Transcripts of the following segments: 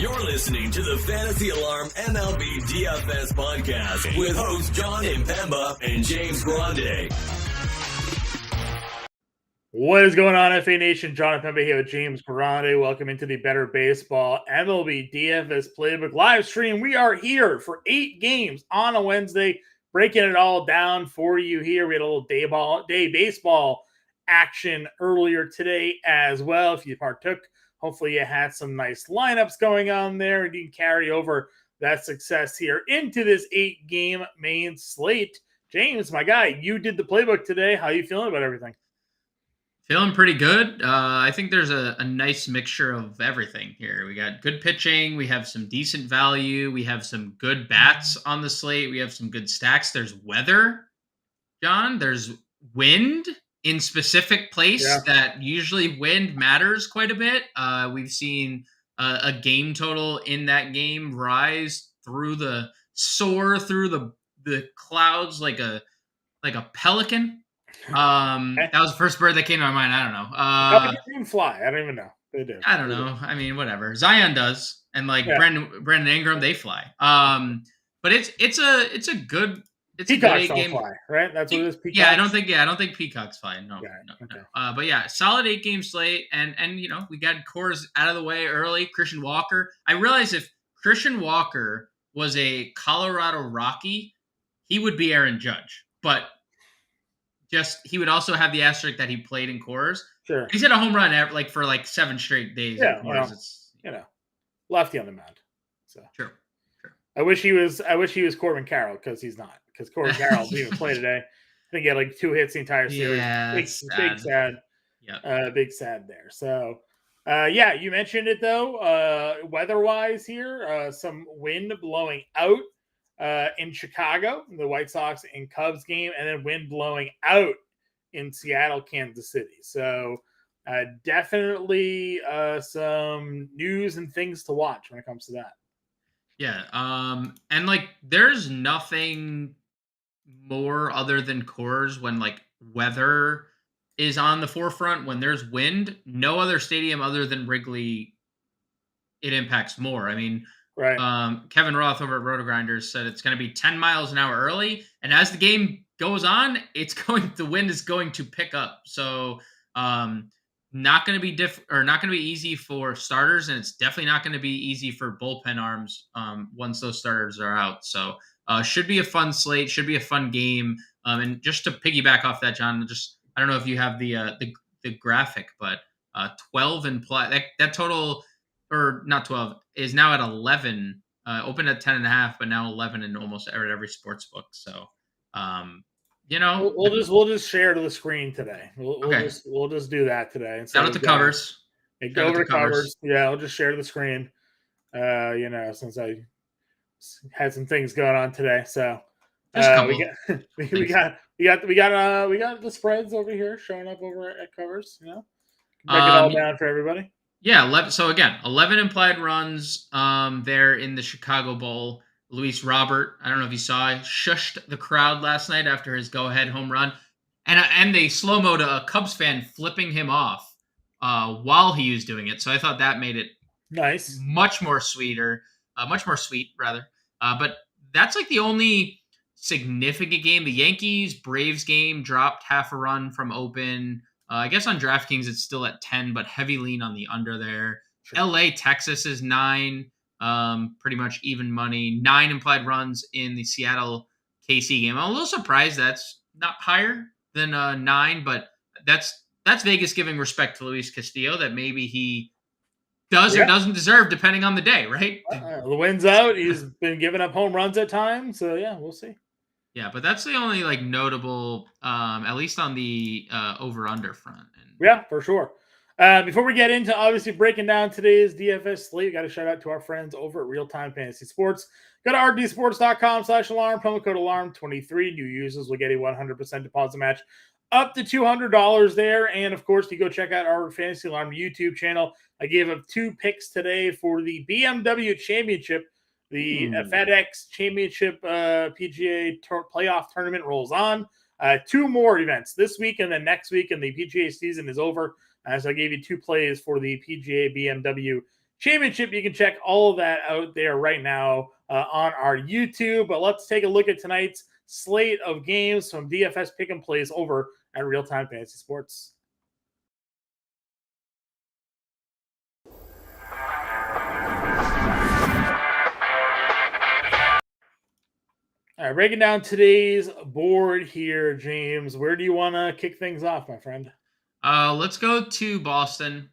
You're listening to the Fantasy Alarm MLB DFS podcast with hosts Jon Impemba and James Grande. What is going on, FA Nation? Jon Impemba here with James Grande. Welcome into the Better Baseball MLB DFS Playbook live stream. We are here for 8 games on a Wednesday, breaking it all down for you here. We had a little day baseball action earlier today as well. If you partook, hopefully you had some nice lineups going on there and you can carry over that success here into this 8-game main slate. James, my guy, you did the playbook today. How are you feeling about everything? Feeling pretty good. I think there's a nice mixture of everything here. We got good pitching. We have some decent value. We have some good bats on the slate. We have some good stacks. There's weather, John. There's wind in specific place that usually wind matters quite a bit. We've seen a game total in that game soar through the clouds like a pelican. That was the first bird that came to my mind. I don't know. They even fly. I don't even know. They do. I don't know. I mean, whatever. Zion does, and Brandon Ingram, they fly. But it's a good. Peacocks don't fly, right? That's what it is. Peacocks? Yeah, I don't think peacocks fly. No. But yeah, solid 8-game slate, and we got Coors out of the way early. Christian Walker. I realized if Christian Walker was a Colorado Rocky, he would be Aaron Judge, but he would also have the asterisk that he played in Coors. Sure, he's hit a home run for 7 straight days. Yeah, lefty on the mound. So True. I wish he was Corbin Carroll because he's not. Because Corbin Carroll didn't even play today. I think he had 2 hits the entire series. Yeah, big sad. Yeah, big sad there. So, you mentioned it though. Weather-wise here, some wind blowing out in Chicago, the White Sox and Cubs game, and then wind blowing out in Seattle, Kansas City. So, definitely some news and things to watch when it comes to that. Yeah, and there's nothing more other than Coors when weather is on the forefront. When there's wind, no other stadium other than Wrigley it impacts more. I mean, right. Kevin Roth over at RotoGrinders said it's going to be 10 miles an hour early, and as the game goes on, the wind is going to pick up. So, not going to be not going to be easy for starters, and it's definitely not going to be easy for bullpen arms once those starters are out. So, should be a fun slate, should be a fun game. And just to piggyback off that, John, I don't know if you have the graphic, but 12 implied that total, or not 12, is now at 11. Opened at 10.5, but now 11 in almost every sports book. So, we'll just share to the screen today. We'll just do that today. Down at the covers. Go over to covers. Yeah, I'll just share to the screen. Since I had some things going on today, so we got the spreads over here showing up over at covers. Break it all down for everybody. Yeah, so again, 11 implied runs there in the Chicago Bowl. Luis Robert, I don't know if you saw, shushed the crowd last night after his go-ahead home run. And they slow-mo to a Cubs fan flipping him off while he was doing it. So I thought that made it nice, much more sweet, rather. But that's the only significant game. The Yankees-Braves game dropped half a run from open. I guess on DraftKings it's still at 10, but heavy lean on the under there. Sure. LA, Texas is 9, pretty much even money. 9 implied runs in the Seattle KC game. I'm a little surprised that's not higher than 9, but that's Vegas giving respect to Luis Castillo that maybe he does or doesn't deserve depending on the day, right? The wind's out. He's been giving up home runs at times, so we'll see. Yeah, but that's the only notable, at least on the over-under front. Yeah, for sure. Before we get into obviously breaking down today's DFS slate, we got to shout out to our friends over at Real Time Fantasy Sports. Go to rdsports.com/alarm, promo code alarm23. New users will get a 100% deposit match up to $200 there. And of course, you go check out our Fantasy Alarm YouTube channel. I gave up 2 picks today for the BMW Championship. The FedEx Championship PGA playoff tournament rolls on. 2 more events this week and then next week, and the PGA season is over. So I gave you 2 plays for the PGA BMW championship. You can check all of that out there right now on our YouTube. But let's take a look at tonight's slate of games from DFS Pick and Plays over at Real Time Fantasy Sports. All right, breaking down today's board here, James. Where do you want to kick things off, my friend? Let's go to Boston,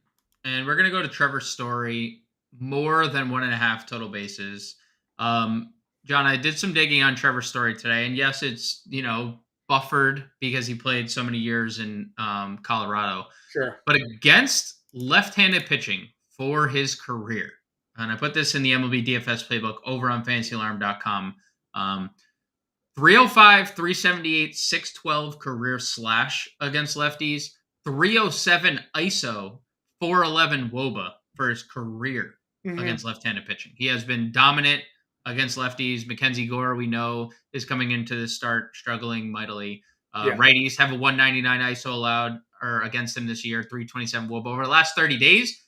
and we're gonna go to Trevor Story, more than 1.5 total bases. John, I did some digging on Trevor Story today, and yes, it's buffered because he played so many years in Colorado. Sure. But against left-handed pitching for his career, and I put this in the MLB DFS playbook over on FantasyAlarm.com. 305, 378, 612 career slash against lefties, 307 ISO, 411 WOBA for his career against left-handed pitching. He has been dominant against lefties. Mackenzie Gore, we know, is coming into the start struggling mightily. Righties have a 199 ISO allowed or against him this year, 327 WOBA. Over the last 30 days,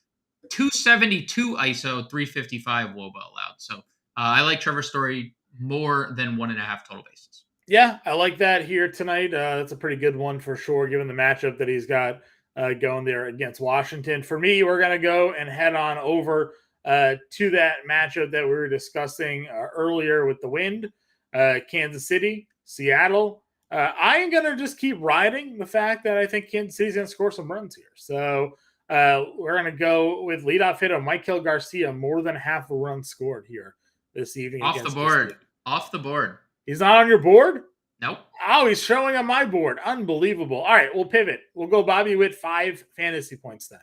272 ISO, 355 WOBA allowed. So I like Trevor Story more than 1.5 total bases. Yeah, I like that here tonight. That's a pretty good one for sure, given the matchup that he's got going there against Washington. For me, we're going to go and head on over to that matchup that we were discussing earlier with the Wind, Kansas City, Seattle. I am going to just keep riding the fact that I think Kansas City's going to score some runs here. So we're going to go with leadoff hitter Michael Garcia, more than half a run scored here this evening. Off the board. Off the board. He's not on your board? Nope. Oh, he's showing on my board. Unbelievable. All right, we'll pivot. We'll go Bobby Witt 5 fantasy points then.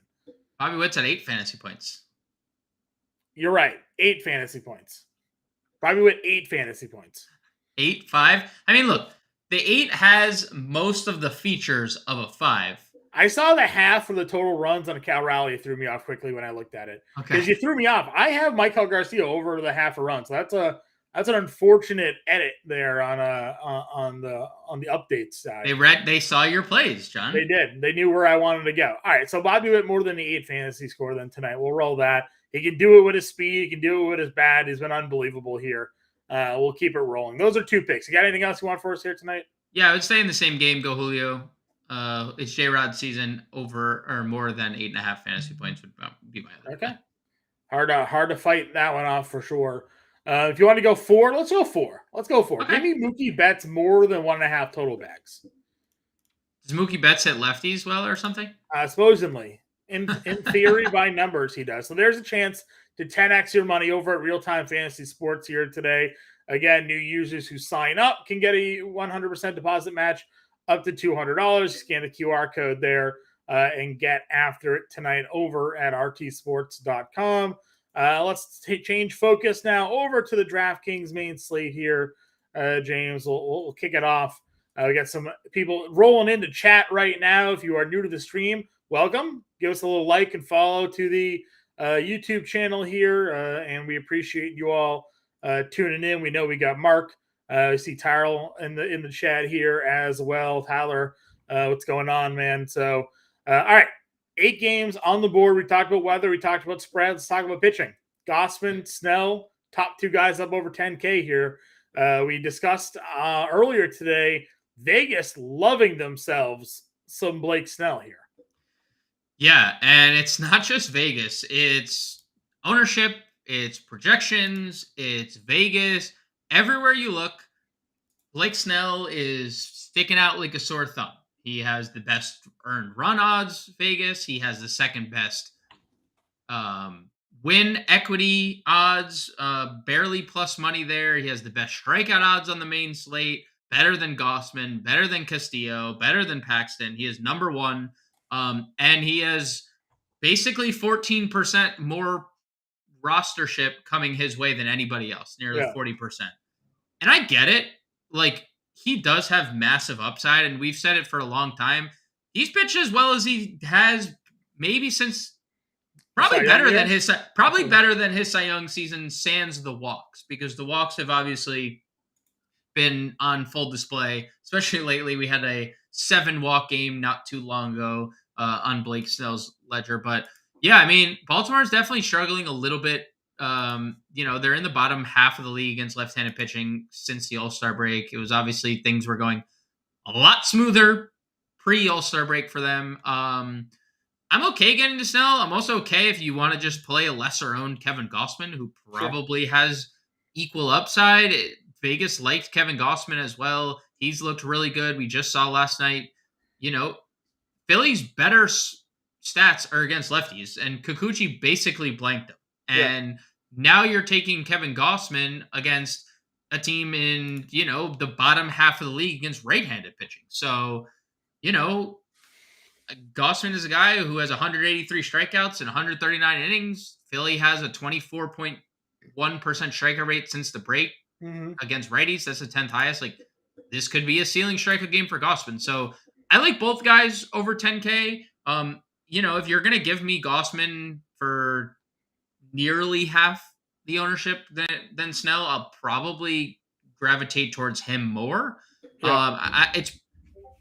Bobby Witt's at 8 fantasy points. You're right. 8 fantasy points. Bobby Witt 8 fantasy points. 8, 5. I mean, look, the 8 has most of the features of a 5. I saw the half for the total runs on a Cal Rally. It threw me off quickly when I looked at it. Because you threw me off. I have Michael Garcia over the half a run. So that's an unfortunate edit there on the update side. They saw your plays, John. They did. They knew where I wanted to go. All right, so Bobby Witt more than the 8 fantasy score then tonight. We'll roll that. He can do it with his speed. He can do it with his bat. He's been unbelievable here. We'll keep it rolling. Those are 2 picks. You got anything else you want for us here tonight? Yeah, I would say in the same game, go Julio. It's J-Rod season over or more than 8.5 fantasy points would be my other. Okay. Hard to fight that one off for sure. If you want to go 4, let's go 4. Let's go 4. Okay. Give me Mookie Betts more than 1.5 total bags. Does Mookie Betts hit lefties well or something? Supposedly. In theory, by numbers, he does. So there's a chance to 10x your money over at Real Time Fantasy Sports here today. Again, new users who sign up can get a 100% deposit match up to $200. Scan the QR code there and get after it tonight over at rtsports.com. Let's change focus now over to the DraftKings main slate here. James, we'll kick it off. We got some people rolling into chat right now. If you are new to the stream, welcome. Give us a little like and follow to the YouTube channel here, and we appreciate you all tuning in. We know we got Mark. We see Tyrell in the chat here as well. Tyler, what's going on, man? So, all right. 8 games on the board. We talked about weather. We talked about spreads. Let's talk about pitching. Gossman, Snell, top 2 guys up over 10K here. We discussed earlier today, Vegas loving themselves some Blake Snell here. Yeah, and it's not just Vegas. It's ownership, it's projections, it's Vegas. Everywhere you look, Blake Snell is sticking out like a sore thumb. He has the best earned run odds, Vegas. He has the second best win equity odds, barely plus money there. He has the best strikeout odds on the main slate, better than Gossman, better than Castillo, better than Paxton. He is number 1, and he has basically 14% more rostership coming his way than anybody else, nearly 40%. And I get it. Like, he does have massive upside, and we've said it for a long time. He's pitched as well as he has maybe since probably better than his Cy Young season sans the walks, because the walks have obviously been on full display, especially lately. We had a 7 walk game not too long ago on Blake Snell's ledger, but Yeah, I mean, Baltimore's definitely struggling a little bit. They're in the bottom half of the league against left-handed pitching since the All-Star break. It was obviously things were going a lot smoother pre-All-Star break for them. I'm okay getting to Snell. I'm also okay if you want to just play a lesser owned Kevin Gossman, who Sure. probably has equal upside. Vegas liked Kevin Gossman as well. He's looked really good. We just saw last night. You know, Philly's better stats are against lefties, and Kikuchi basically blanked them. Yeah. And now you're taking Kevin Gossman against a team in, the bottom half of the league against right-handed pitching. So, you know, Gossman is a guy who has 183 strikeouts and 139 innings. Philly has a 24.1% striker rate since the break Mm-hmm. against righties. That's the 10th highest. Like, this could be a ceiling strikeout game for Gossman. So I like both guys over 10K. If you're gonna give me Gossman for nearly half the ownership than Snell, I'll probably gravitate towards him more. Yeah. It's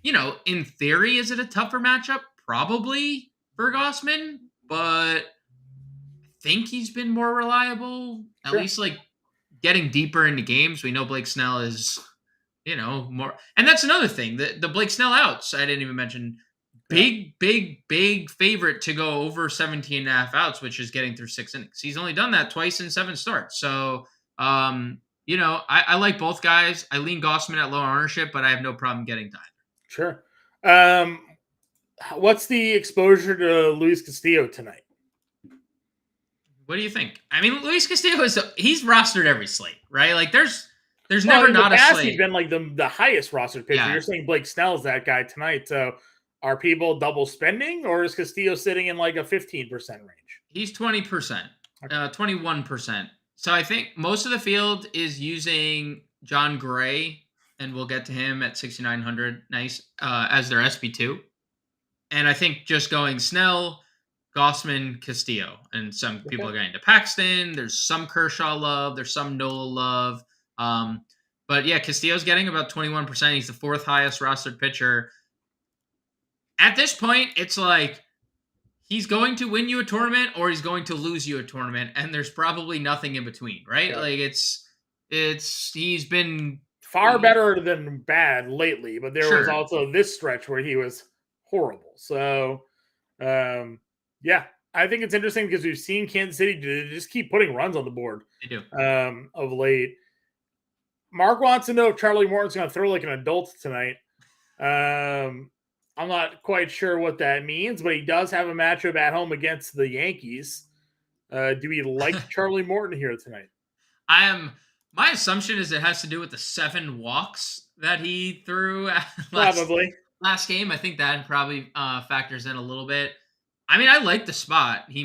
in theory, is it a tougher matchup? Probably for Gossman, but I think he's been more reliable. At Sure. least like getting deeper into games. We know Blake Snell is, more. And that's another thing. The Blake Snell outs, I didn't even mention. Yeah. Big favorite to go over 17 and a half outs, which is getting through 6 innings. He's only done that twice in 7 starts. So, I like both guys. I lean Gossman at low ownership, but I have no problem getting to either. Sure. What's the exposure to Luis Castillo tonight? What do you think? I mean, Luis Castillo he's rostered every slate, right? Like there's never not a slate. He's been like the highest rostered pitcher. Yeah. You're saying Blake Snell's that guy tonight. So are people double spending, or is Castillo sitting in like a 15% range? He's 20%, 21%. So I think most of the field is using John Gray, and we'll get to him at 6,900. Nice as their SP2. And I think just going Snell, Gossman, Castillo, and some people are getting to Paxton. There's some Kershaw love. There's some Nola love. But yeah, Castillo's getting about 21%. He's the 4th highest rostered pitcher. At this point, it's like he's going to win you a tournament or he's going to lose you a tournament, and there's probably nothing in between, right? Yeah. Like he's been far better than bad lately, but there was also this stretch where he was horrible. So, yeah, I think it's interesting because we've seen Kansas City just keep putting runs on the board. They do. Of late. Mark wants to know if Charlie Morton's going to throw like an adult tonight. I'm not quite sure what that means, but he does have a matchup at home against the Yankees. Do we like Charlie Morton here tonight? My assumption is it has to do with the 7 walks that he threw last game. I think that probably factors in a little bit. I mean, I like the spot. He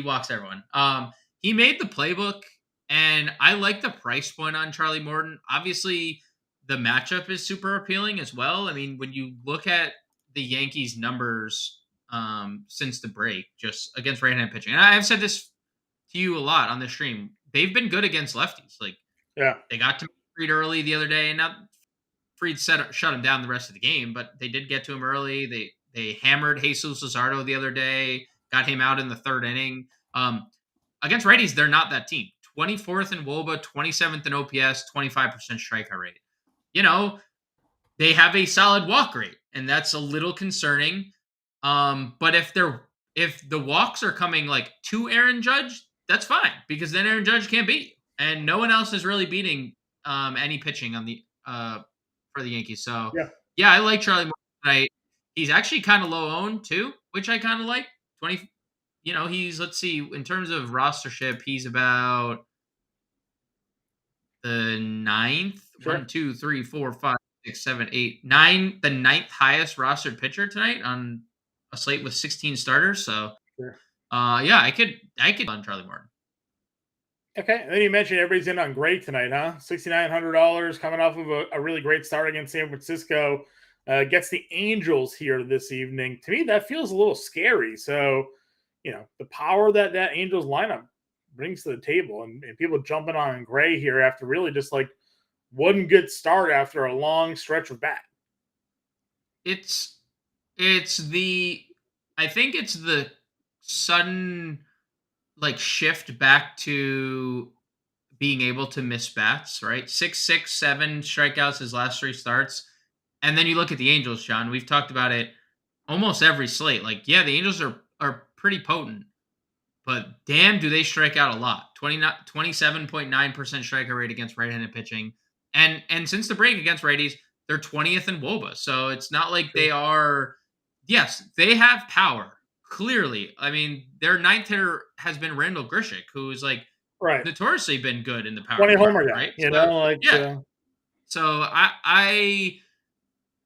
walks everyone. He made the playbook, and I like the price point on Charlie Morton. Obviously, the matchup is super appealing as well. I mean, when you look at the Yankees' numbers since the break, just against right-hand pitching, and I've said this to you a lot on the stream, they've been good against lefties. Like, they got to Fried early the other day, and now Fried shut him down the rest of the game, but they did get to him early. They hammered Jesus Luzardo the other day, got him out in the 3rd inning. Against righties, they're not that team. 24th in WOBA, 27th in OPS, 25% strikeout rate. They have a solid walk rate, and that's a little concerning. But if the walks are coming like to Aaron Judge, that's fine, because then Aaron Judge can't beat you, and no one else is really beating any pitching on the for the Yankees. So yeah, I like Charlie Morton tonight. He's actually kind of low owned too, which I kind of like. 20. He's, let's see, in terms of rostership, he's about the 9th. Sure. 1, 2, 3, 4, 5, 6, 7, 8, 9. The 9th highest rostered pitcher tonight on a slate with 16 starters. So, yeah, I could on Charlie Morton. Okay, and then you mentioned everybody's in on Gray tonight, huh? $6,900 coming off of a really great start against San Francisco. Gets the Angels here this evening. To me, that feels a little scary. So, the power that Angels lineup brings to the table, and people jumping on Gray here after really just like one good start after a long stretch of bat. It's the I think it's the sudden shift back to being able to miss bats, right? 7 strikeouts his last 3 starts. And then you look at the Angels, John. We've talked about it almost every slate. Like, yeah, the Angels are pretty potent, but damn, do they strike out a lot. 27.9% strikeout rate against right-handed pitching. And since the break against righties, they're 20th in WOBA. So it's not like they are, yes, they have power. Clearly. I mean, their ninth hitter has been Randall Grishik, who's Right. notoriously been good in the power 20 homer department, guy, right? you So, know, yeah. So I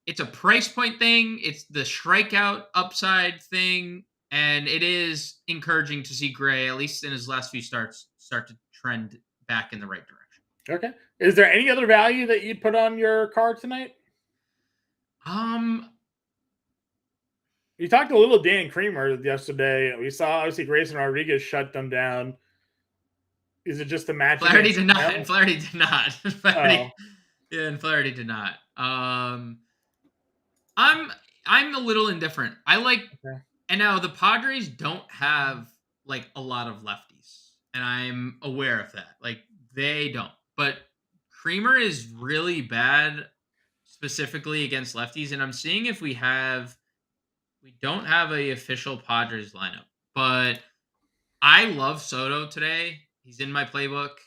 it's a price point thing. It's the strikeout upside thing. And it is encouraging to see Gray, at least in his last few starts, start to trend back in the right direction. Okay. Is there any other value that you'd put on your card tonight? You talked a little Dan Creamer yesterday. We saw obviously Grayson Rodriguez shut them down. Is it just a match? Flaherty did not. And Flaherty did not. Flaherty, Oh. yeah, and Flaherty did not. I'm a little indifferent. And now the Padres don't have a lot of lefties, and I'm aware of that. They don't. But Creamer is really bad, specifically against lefties, and I'm seeing if we don't have a official Padres lineup, but I love Soto today. He's in my playbook.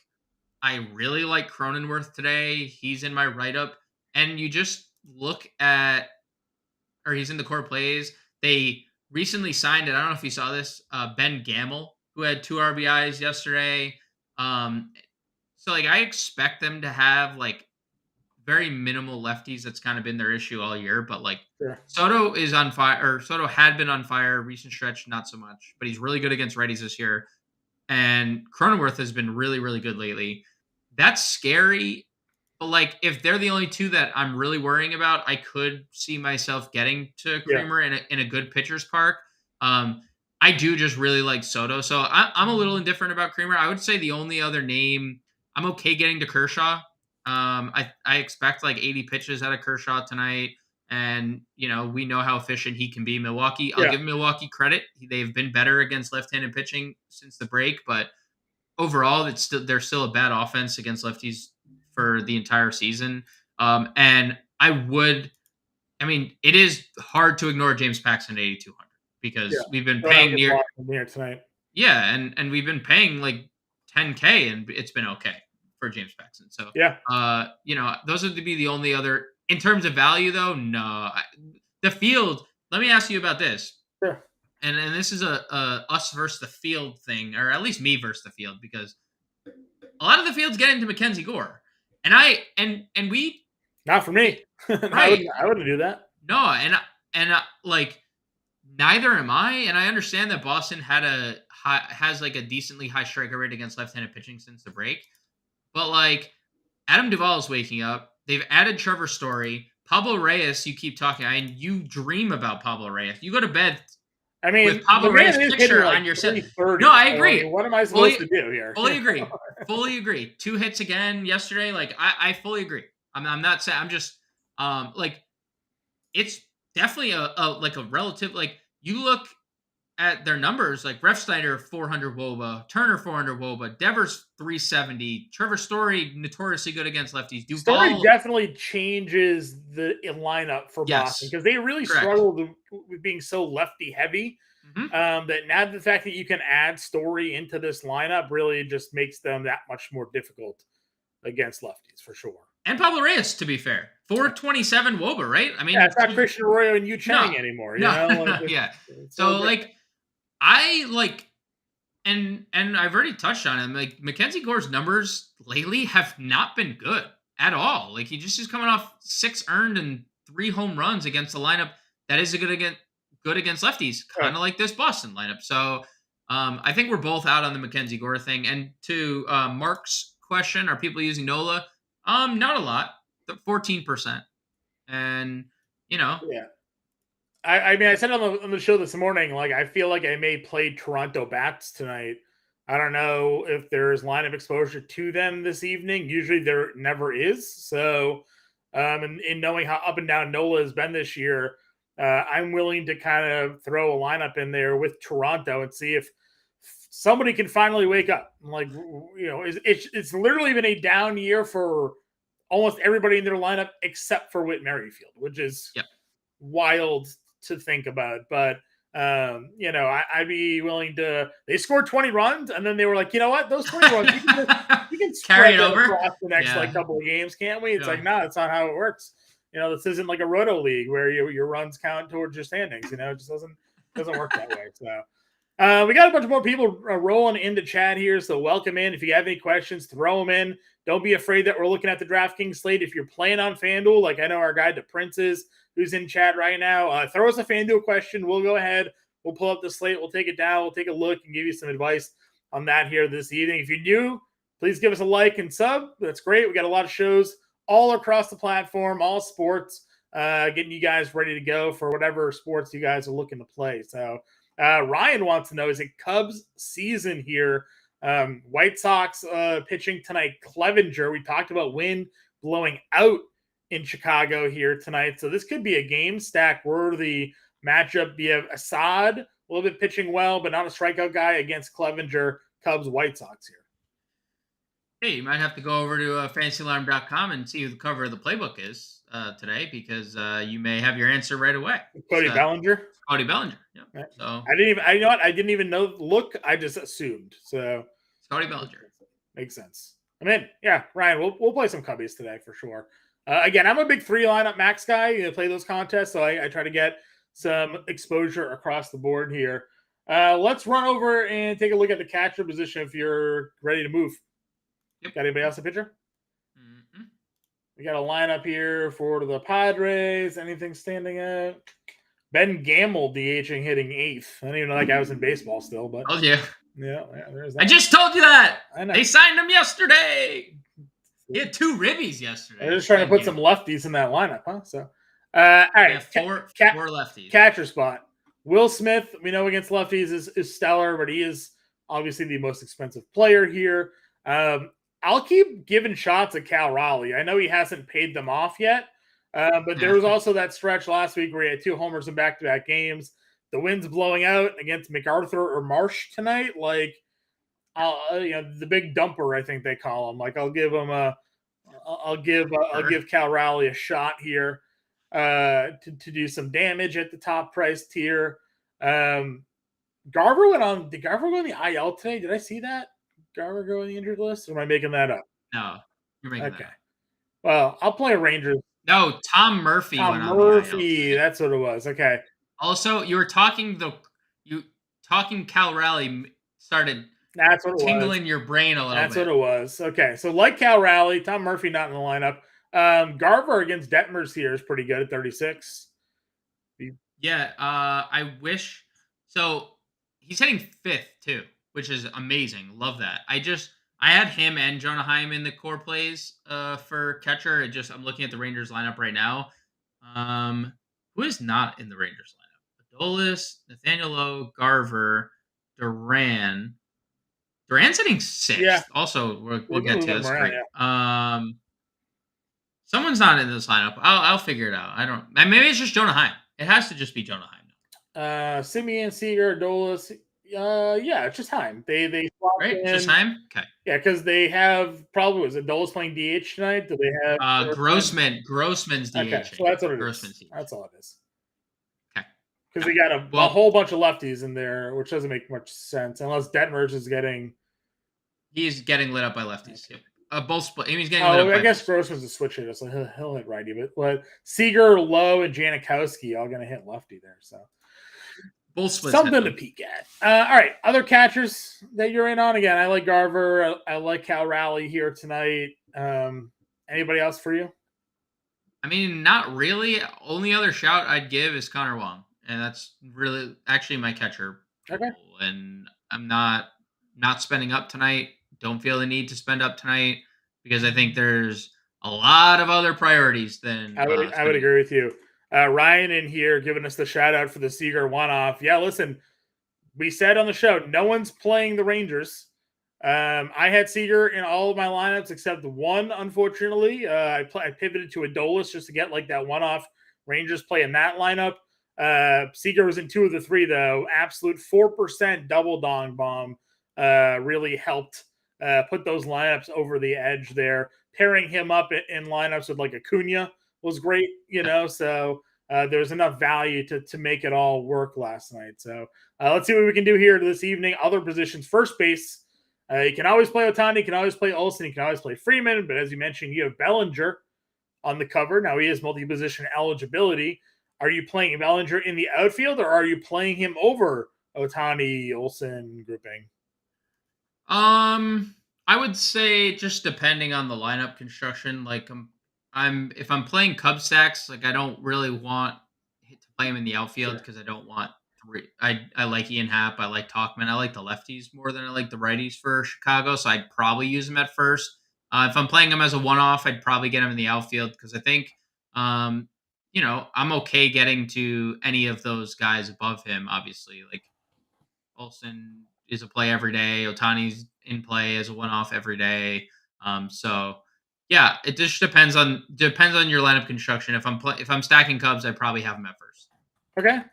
I really like Cronenworth today. He's in my write-up. And you just look at, or he's in the core plays. They recently signed it. I don't know if you saw this, Ben Gamble, who had 2 RBIs yesterday. So I expect them to have very minimal lefties. That's kind of been their issue all year. But Sure. Soto is on fire, or Soto had been on fire. Recent stretch, not so much. But he's really good against righties this year. And Cronenworth has been really, really good lately. That's scary. But if they're the only 2 that I'm really worrying about, I could see myself getting to Creamer in a good pitcher's park. I do just really like Soto. So I'm a little indifferent about Creamer. I would say the only other name, I'm okay getting to Kershaw. I expect 80 pitches out of Kershaw tonight. And, we know how efficient he can be. Milwaukee, I'll give Milwaukee credit. They've been better against left-handed pitching since the break, but overall, they're still a bad offense against lefties for the entire season. And it is hard to ignore James Paxton at 8,200 because we've been paying near tonight. Yeah, and we've been paying $10K, and it's been okay for James Paxton. So those would be the only other. In terms of value, though, no. The field, let me ask you about this. Sure. And this is a us versus the field thing, or at least me versus the field, because a lot of the fields get into Mackenzie Gore. And we not for me. Right. I wouldn't do that. No, and neither am I. And I understand that Boston has a decently high striker rate against left-handed pitching since the break. But Adam Duvall is waking up. They've added Trevor Story. Pablo Reyes, you keep talking, and you dream about Pablo Reyes. You go to bed with Pablo Reyes' picture on your set. No, I agree. What am I supposed to do here? Fully agree. Fully agree. 2 hits again yesterday. I fully agree. I'm not saying, I'm just it's definitely a relative, you look at their numbers, Refsnyder 400 WOBA, Turner 400 WOBA, Devers 370, Trevor Story notoriously good against lefties. Story definitely changes the lineup for Boston because they really struggled with being so lefty heavy. That now the fact that you can add Story into this lineup really just makes them that much more difficult against lefties for sure. And Pablo Reyes, to be fair, 427 WOBA, right? I mean, it's not Christian Arroyo and Yu Chang anymore. Yeah. So and I've already touched on him. Mackenzie Gore's numbers lately have not been good at all. He just is coming off 6 earned and 3 home runs against a lineup that is good against lefties, kind of like this Boston lineup. So I think we're both out on the Mackenzie Gore thing. And to Mark's question, are people using Nola? Not a lot, 14%. And I said on the show this morning, I feel like I may play Toronto bats tonight. I don't know if there's line of exposure to them this evening. Usually there never is. So, in knowing how up and down Nola has been this year, I'm willing to kind of throw a lineup in there with Toronto and see if somebody can finally wake up. Like, it's literally been a down year for almost everybody in their lineup except for Whit Merrifield, which is wild to think about. But I'd be willing to. They scored 20 runs, and then they were like, you know what? Those 20 runs, we can carry it spread over across the next couple of games, can't we? It's like, no, that's not how it works. This isn't like a roto league where your runs count towards your standings. It just doesn't work that way. So we got a bunch of more people rolling into chat here. So welcome in. If you have any questions, throw them in. Don't be afraid that we're looking at the DraftKings slate. If you're playing on FanDuel, like I know our guy to Prince is, who's in chat right now, throw us a FanDuel question. We'll go ahead. We'll pull up the slate. We'll take it down. We'll take a look and give you some advice on that here this evening. If you're new, please give us a like and sub. That's great. We got a lot of shows all across the platform, all sports, getting you guys ready to go for whatever sports you guys are looking to play. So Ryan wants to know, is it Cubs season here? White Sox pitching tonight. Clevenger, we talked about wind blowing out in Chicago here tonight. So this could be a game stack worthy matchup. You have Assad, a little bit pitching well, but not a strikeout guy against Clevenger. Cubs, White Sox here. Hey, you might have to go over to FantasyAlarm.com and see who the cover of the playbook is today, because you may have your answer right away. Cody Bellinger. Cody Bellinger. Yeah. Right. So I didn't even know. Look, I just assumed. So it's Cody Bellinger. Makes sense. I'm in. Yeah, Ryan, we'll play some Cubbies today for sure. Again, I'm a big 3 lineup max guy. Play those contests, so I try to get some exposure across the board here. Let's run over and take a look at the catcher position if you're ready to move. Yep. Got anybody else a pitcher? Mm-hmm. We got a lineup here for the Padres. Anything standing out? Ben Gamble DHing, hitting 8th. I didn't even know that guy was in baseball still, but yeah, there's that. I just told you that. I know. They signed him yesterday. He had 2 ribbies yesterday. They're just trying to put some lefties in that lineup, huh? So, all right, four lefties. Catcher spot. Will Smith, we know against lefties is stellar, but he is obviously the most expensive player here. I'll keep giving shots at Cal Raleigh. I know he hasn't paid them off yet, but there was also that stretch last week where he had 2 homers in back-to-back games. The wind's blowing out against MacArthur or Marsh tonight. Like, the big dumper, I think they call him. Like, I'll give Cal Raleigh a shot here to do some damage at the top price tier. Did Garver go on the IL today? Did I see that? Garver go on the injured list? Or am I making that up? No, you're making that up. Well, I'll play Rangers. No, Tom Murphy went on the IL. That's what it was. Okay. Also, you were talking Cal Raleigh started That's what it tingling was. your brain a little bit. That's what it was. Okay. So like Cal Raleigh, Tom Murphy not in the lineup. Garver against Detmers here is pretty good at 36. Yeah, I wish. So he's hitting 5th too, which is amazing. Love that. I had him and Jonah Heim in the core plays for catcher. I'm looking at the Rangers lineup right now. Who is not in the Rangers lineup? Adolis, Nathaniel Lowe, Garver, Duran. Duran's hitting 6th. Yeah. Also, we'll get to this. Great. Yeah. Someone's not in this lineup. I'll figure it out. Maybe it's just Jonah Heim. It has to just be Jonah Heim. Simeon, Seager, Adolis. Yeah, it's just Heim. They right? It's just Heim? Okay. Yeah, because they have probably was Adolis playing DH tonight. Do they have Grossman's DH? Okay, so that's what it is. DH. That's all it is. Okay. Because they got a whole bunch of lefties in there, which doesn't make much sense unless Detmers is getting. He's getting lit up by lefties. Yep. Both split. He's getting lit up. I guess Grossman's a switch hitter, so he'll hit righty. But Seager, Lowe, and Janikowski all going to hit lefty there. So both splits. Something to peek at. All right, other catchers that you're in on. Again, I like Garver. I like Cal Raleigh here tonight. Anybody else for you? I mean, not really. Only other shout I'd give is Connor Wong, and that's really actually my catcher. Okay. And I'm not spending up tonight. Don't feel the need to spend up tonight because I think there's a lot of other priorities than I would agree with you. Ryan in here giving us the shout out for the Seager one-off. Yeah, listen, we said on the show, no one's playing the Rangers. I had Seager in all of my lineups except one, unfortunately. I pivoted to Adolis just to get like that one-off Rangers play in that lineup. Seager was in 2 of the 3, though. Absolute 4% double dong bomb really helped put those lineups over the edge there. Pairing him up in lineups with like Acuna was great, so there's enough value to make it all work last night. So let's see what we can do here this evening. Other positions, first base. You can always play Ohtani, you can always play Olsen, you can always play Freeman, but as you mentioned, you have Bellinger on the cover. Now he has multi-position eligibility. Are you playing Bellinger in the outfield, or are you playing him over Ohtani, Olsen grouping? I would say just depending on the lineup construction. Like if I'm playing Cub stacks, like I don't really want to play him in the outfield because I don't want three. I like Ian Happ, I like Talkman, I like the lefties more than I like the righties for Chicago, so I'd probably use him at first. If I'm playing him as a one-off, I'd probably get him in the outfield because I think, I'm okay getting to any of those guys above him. Obviously, like Olsen is a play every day. Otani's in play as a one-off every day. So yeah, it just depends on your lineup construction. If I'm stacking Cubs, I probably have him at first. Okay.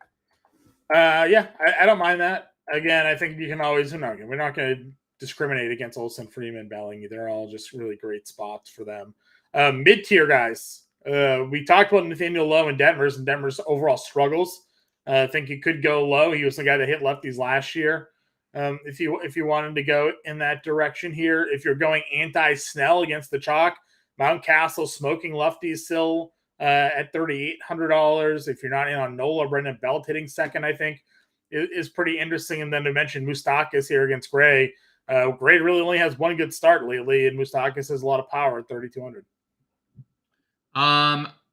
Yeah, I don't mind that. Again, I think you can always. We're not going to discriminate against Olsen, Freeman, Bellingham. They're all just really great spots for them. Mid-tier guys. We talked about Nathaniel Lowe and Denver's overall struggles. I think he could go low. He was the guy that hit lefties last year. If you wanted to go in that direction here, if you're going anti-Snell against the chalk, Mountcastle smoking lefties still at $3,800. If you're not in on Nola, Brendan Belt hitting second, I think is pretty interesting. And then to mention Moustakas here against Gray. Gray really only has one good start lately, and Moustakas has a lot of power at 3,200.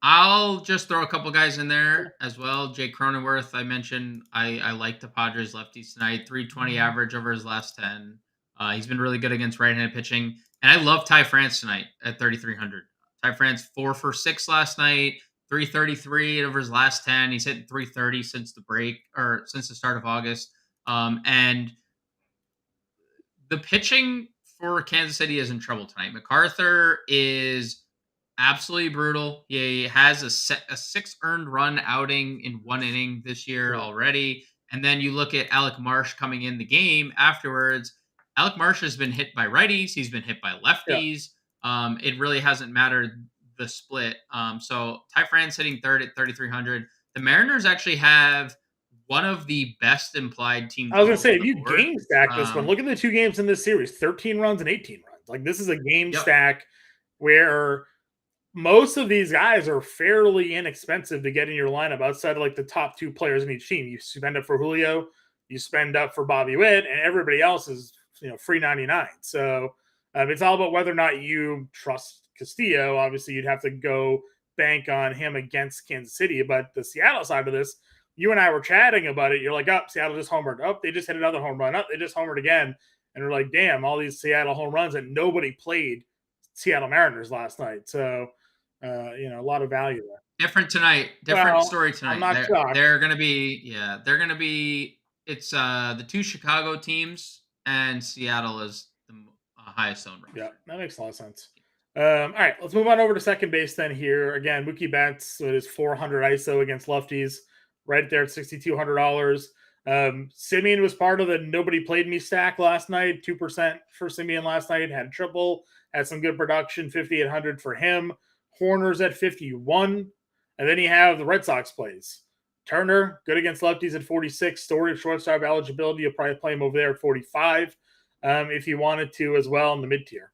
I'll just throw a couple guys in there as well. Jake Cronenworth, I mentioned. I like the Padres lefties tonight. 320 average over his last 10. He's been really good against right-handed pitching. And I love Ty France tonight at 3,300. Ty France 4 for 6 last night, 333 over his last 10. He's hitting 330 since the start of August. And the pitching for Kansas City is in trouble tonight. MacArthur is absolutely brutal. He has a 6 earned run outing in 1 inning this year already. And then you look at Alec Marsh coming in the game afterwards. Alec Marsh has been hit by righties. He's been hit by lefties. It really hasn't mattered the split. So Ty France hitting third at 3,300. The Mariners actually have one of the best implied team. I was going to say, if you game stack this one, look at the 2 games in this series, 13 runs and 18 runs. Like, this is a game stack where most of these guys are fairly inexpensive to get in your lineup outside of like the top 2 players in each team. You spend up for Julio, you spend up for Bobby Witt, and everybody else is free 99. So it's all about whether or not you trust Castillo. Obviously, you'd have to go bank on him against Kansas City. But the Seattle side of this, you and I were chatting about it. You're like, Seattle just homered. They just hit another home run. They just homered again. And we're like, damn, all these Seattle home runs, and nobody played Seattle Mariners last night. So a lot of value there. Different tonight. Different story tonight. I'm not shocked. They're going to be, it's the 2 Chicago teams, and Seattle is the highest owned. Yeah, that makes a lot of sense. All right, let's move on over to second base then here. Again, Mookie Betts with his 400 ISO against lefties, right there at $6,200. Simeon was part of the nobody played me stack last night. 2% for Simeon last night. Had a triple, had some good production, 5,800 for him. Horner's at 51. And then you have the Red Sox plays. Turner, good against lefties at 46. Story of shortstop eligibility. You'll probably play him over there at 45 if you wanted to as well in the mid-tier.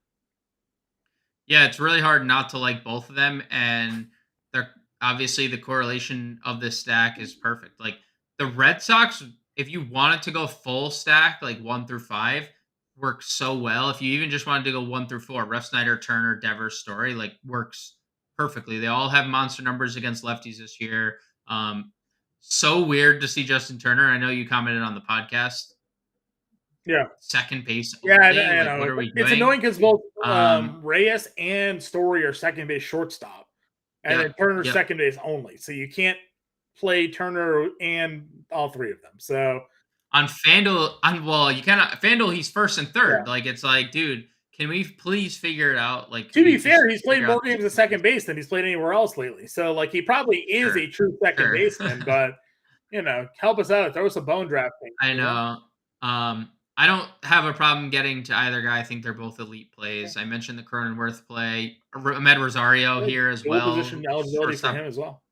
Yeah, it's really hard not to like both of them. And they're obviously the correlation of this stack is perfect. Like the Red Sox, if you wanted to go full stack, like 1 through 5, works so well. If you even just wanted to go 1 through 4, Ref Snyder, Turner, Devers, Story, like works perfectly. They all have monster numbers against lefties this year. So weird to see Justin Turner. I know you commented on the podcast. Yeah. Second base. Yeah, I know. What are we doing? It's annoying because both Reyes and Story are second base shortstop. And then Turner's second base only. So you can't play Turner and all 3 of them. So on FanDuel, you cannot. FanDuel, he's first and third. Yeah. Like, it's like, dude, can we please figure it out? Like, to be fair, he's played more games at second base than he's played anywhere else lately. So, like, he probably is a true second baseman, but help us out. Throw us a bone drafting. I know. I don't have a problem getting to either guy. I think they're both elite plays. I mentioned the Cronenworth play, Ahmed Rosario here as Dual well. position eligibility for Shortstop. him as well.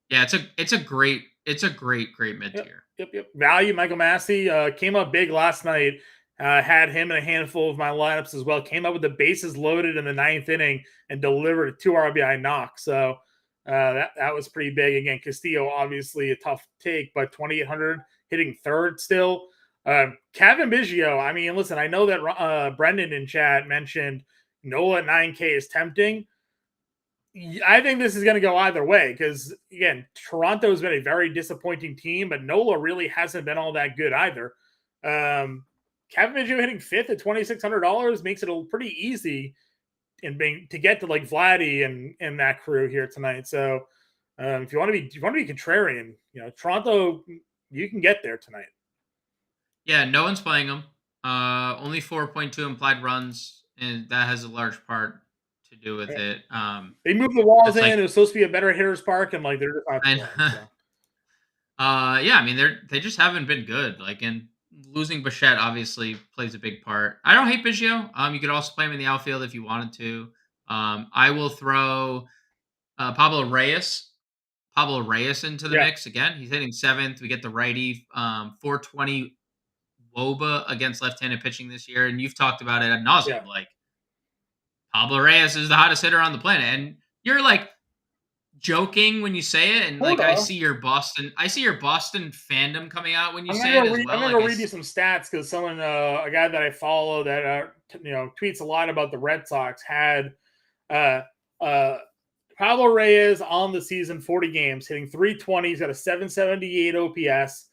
Yeah, it's a great mid tier. Yep. Value, Michael Massey came up big last night. Had him in a handful of my lineups as well. Came up with the bases loaded in the 9th inning and delivered a 2 RBI knock. So that was pretty big. Again, Castillo, obviously a tough take, but 2,800 hitting third still. Kevin Biggio, I mean, listen, I know that Brendan in chat mentioned Nola at 9K is tempting. I think this is going to go either way because, again, Toronto has been a very disappointing team, but Nola really hasn't been all that good either. Kevin Biggio hitting 5th at $2,600 makes it pretty easy to get to like Vladdy and that crew here tonight. So if you want to be contrarian, Toronto, you can get there tonight. Yeah, no one's playing them. Only 4.2 implied runs, and that has a large part to do with it. They moved the walls in. It was supposed to be a better hitter's park, and like they're just not playing, so. Yeah, I mean they just haven't been good. Like, and losing Bichette obviously plays a big part. I don't hate Biggio. You could also play him in the outfield if you wanted to. I will throw Pablo Reyes into the mix again. He's hitting 7th. We get the righty. 420 WOBA against left-handed pitching this year, and you've talked about it ad nauseum. Yeah. Like, Pablo Reyes is the hottest hitter on the planet, and you're like joking when you say it, and like I see your Boston fandom coming out when you say it as well. I'm gonna read you some stats because someone, a guy that I follow that tweets a lot about the Red Sox, had Pablo Reyes on the season 40 games, hitting 320. He's got a 778 OPS.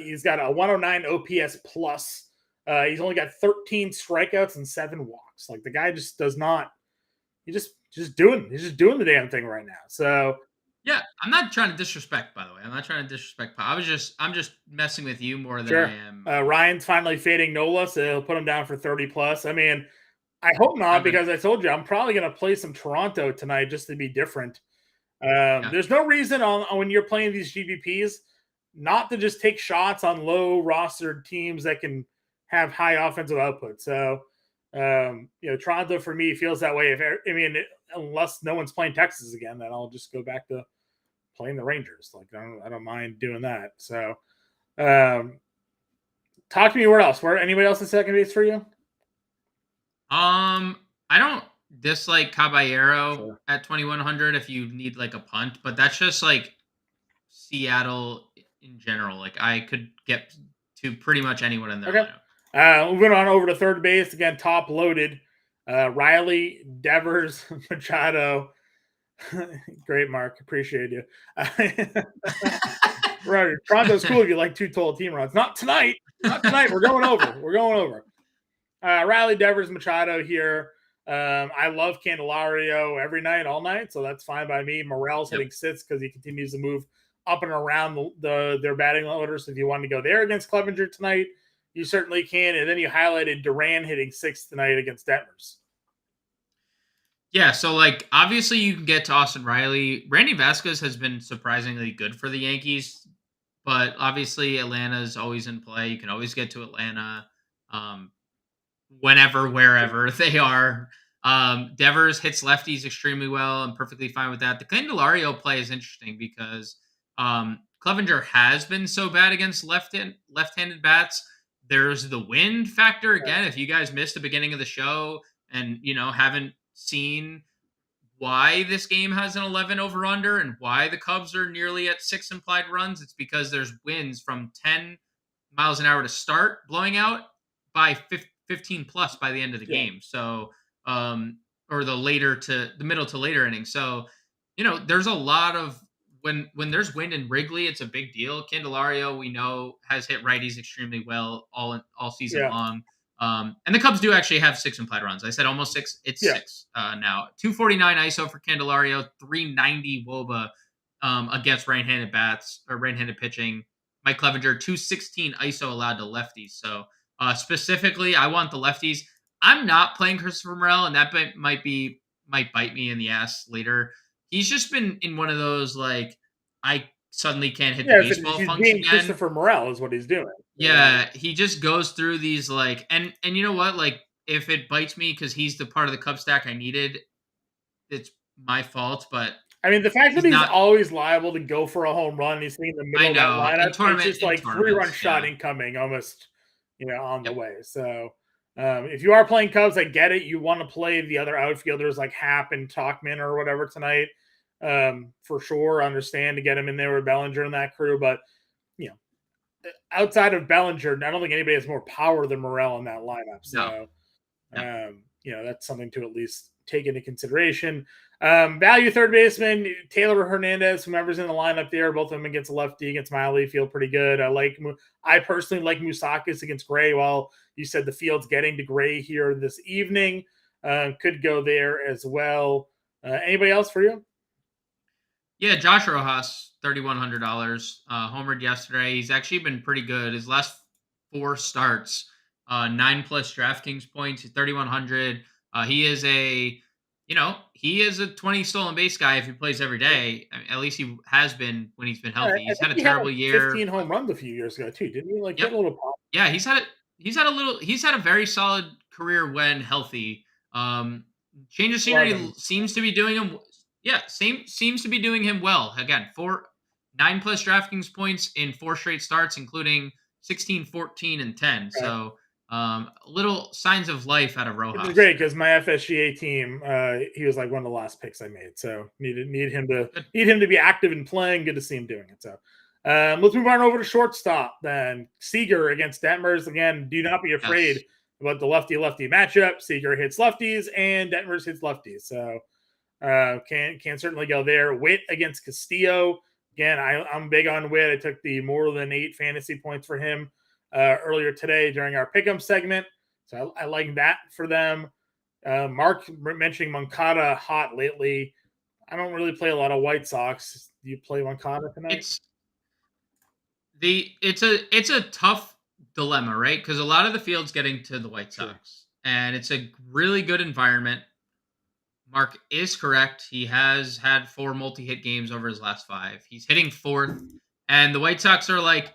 He's got a 109 OPS plus. He's only got 13 strikeouts and 7 walks. Like, the guy just does not. He's just doing the damn thing right now. So yeah, I'm not trying to disrespect. By the way, I'm not trying to disrespect. I'm just messing with you more than sure. I am. Ryan's finally fading Nola, so he'll put him down for 30 plus. I mean, I hope not, because I told you I'm probably going to play some Toronto tonight just to be different. There's no reason when you're playing these GPPs not to just take shots on low rostered teams that can have high offensive output. So, Toronto for me feels that way. Unless no one's playing Texas again, then I'll just go back to playing the Rangers. Like, I don't mind doing that. So, talk to me. Where else? Anybody else in second base for you? I don't dislike Caballero at 2,100 if you need like a punt, but that's just like Seattle in general. Like, I could get to pretty much anyone in there. Okay. Moving on over to third base again, top loaded. Riley, Devers, Machado. Great, Mark. Appreciate you. Right, Toronto's cool if you like 2 total team runs. Not tonight. We're going over. Riley, Devers, Machado here. I love Candelario every night, all night, so that's fine by me. Morel's hitting 6th because he continues to move up and around their batting order. So if you want to go there against Clevenger tonight, you certainly can. And then you highlighted Duran hitting 6th tonight against Detmers. Yeah, so like obviously you can get to Austin Riley. Randy Vasquez has been surprisingly good for the Yankees, but obviously Atlanta's always in play. You can always get to Atlanta whenever, wherever they are. Devers hits lefties extremely well. I'm perfectly fine with that. The Candelario play is interesting because Clevenger has been so bad against left-handed bats. There's the wind factor again. If you guys missed the beginning of the show and haven't seen why this game has an 11 over under and why the Cubs are nearly at 6 implied runs, it's because there's winds from 10 miles an hour to start blowing out by 15 plus by the end of the game. So, or the middle to later innings. So, there's a lot of when there's wind in Wrigley, it's a big deal. Candelario, we know, has hit righties extremely well all season long. And the Cubs do actually have 6 implied runs. I said almost 6. It's 6 now. 249 ISO for Candelario, 390 WOBA against right-handed bats or right-handed pitching. Mike Clevenger, 216 ISO allowed to lefties. So specifically, I want the lefties. I'm not playing Christopher Morel, and that might bite me in the ass later. He's just been in one of those, like, I suddenly can't hit the Yeah, so baseball he's funks being again. Christopher Morel is what he's doing. Yeah, he just goes through these like, and you know what? Like, if it bites me because he's the part of the Cub stack I needed, it's my fault. But I mean, the fact that he's he's not. always liable to go for a home run, he's in the middle I of that know lineup. It's just in like 3-run tournaments. shot Yeah. incoming, almost, on the Yep. way. So, if you are playing Cubs, I get it. You want to play the other outfielders like Happ and Talkman or whatever tonight, for sure. Understand to get him in there with Bellinger and that crew, but outside of Bellinger, I don't think anybody has more power than Morel in that lineup. No. So, No. that's something to at least take into consideration. Value third baseman, Taylor Hernandez, whomever's in the lineup there, both of them against lefty, against Miley, feel pretty good. I personally like Moustakis against Gray, while you said the field's getting to Gray here this evening. Could go there as well. Anybody else for you? Yeah, Josh Rojas, $3,100. Homered yesterday. He's actually been pretty good. His last 4 starts, 9+ DraftKings points. He's 3,100. He is a 20 stolen base guy if he plays every day. I mean, at least he has been when he's been healthy. I He's think had a he had terrible year. 15 home runs a few years ago too, didn't he? Like Yep. get a little pop. Yeah, he's had a very solid career when healthy. Change of scenery seems to be doing him. Yeah, seems to be doing him well. Again, 9+ DraftKings points in 4 straight starts, including 16, 14, and 10. So little signs of life out of Rojas. Which is great because my FSGA team, he was like one of the last picks I made. So need him to be active and playing. Good to see him doing it. So let's move on over to shortstop then. Seager against Detmers. Again, do not be afraid about the lefty-lefty matchup. Seager hits lefties and Detmers hits lefties. So can certainly go there. Witt against Castillo. Again, I'm big on Witt. I took the more than 8 fantasy points for him earlier today during our pick'em segment. So I like that for them. Mark mentioning Moncada hot lately. I don't really play a lot of White Sox. Do you play Moncada tonight? It's a tough dilemma, right? Because a lot of the field's getting to the White Sox, and it's a really good environment. Mark is correct. He has had 4 multi-hit games over his last 5. He's hitting 4th, and the White Sox are like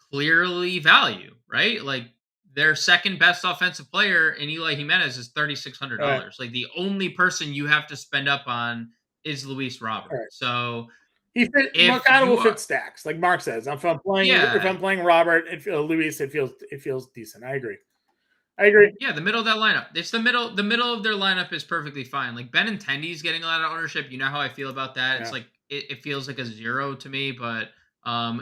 clearly value, right? Like their second best offensive player in Eli Jimenez is $3,600. Right. Like the only person you have to spend up on is Luis Robert. Right. So Moncada will fit stacks, like Mark says. If I'm playing Robert, Luis, it feels decent. I agree. Yeah, the middle of that lineup. It's the middle of their lineup is perfectly fine. Like Benintendi's getting a lot of ownership. You know how I feel about that. Yeah. It's like it feels like a 0 to me, but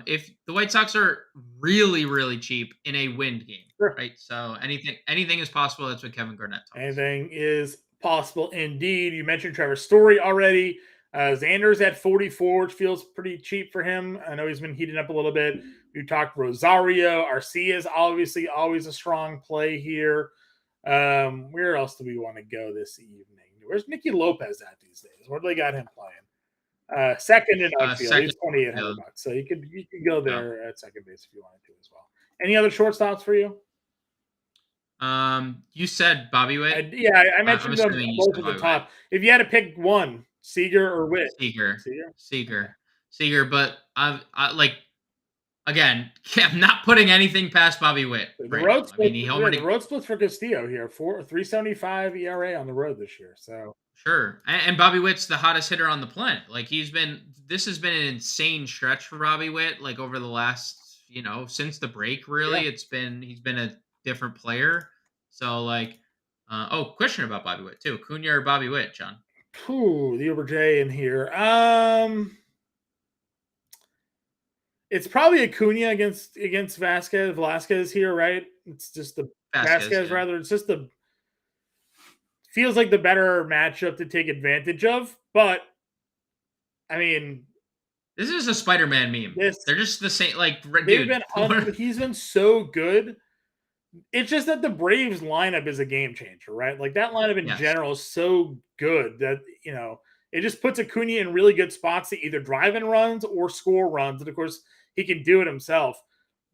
if the White Sox are really, really cheap in a wind game, right? So anything is possible. That's what Kevin Garnett talks. Anything is possible indeed. You mentioned Trevor Story already. Xander's at 44, which feels pretty cheap for him. I know he's been heating up a little bit. We talked Rosario. Arcia is obviously always a strong play here. Where else do we want to go this evening? Where's Nicky Lopez at these days? Where do they got him playing? Second in outfield. He's $2,800. So you could go there at second base if you wanted to as well. Any other shortstops for you? You said Bobby Witt. I mentioned them both at the top. Witt. If you had to pick one, Seager or Witt? Seager. But I like again. I'm not putting anything past Bobby Witt. The road split. The road splits for Castillo here. 3.75 ERA on the road this year. So sure, and Bobby Witt's the hottest hitter on the planet. Like this has been an insane stretch for Bobby Witt. Like over the last, since the break, really, he's been a different player. So question about Bobby Witt too. Acuna or Bobby Witt, John? The Uber J in here. It's probably Acuna against Velasquez here, right? It's just the Vasquez rather. It's just feels like the better matchup to take advantage of. But I mean, this is a Spider-Man meme. They're just the same. Like, dude, he's been so good. It's just that the Braves lineup is a game changer, right? Like that lineup in general is so good that, it just puts Acuna in really good spots to either drive in runs or score runs. And of course, he can do it himself.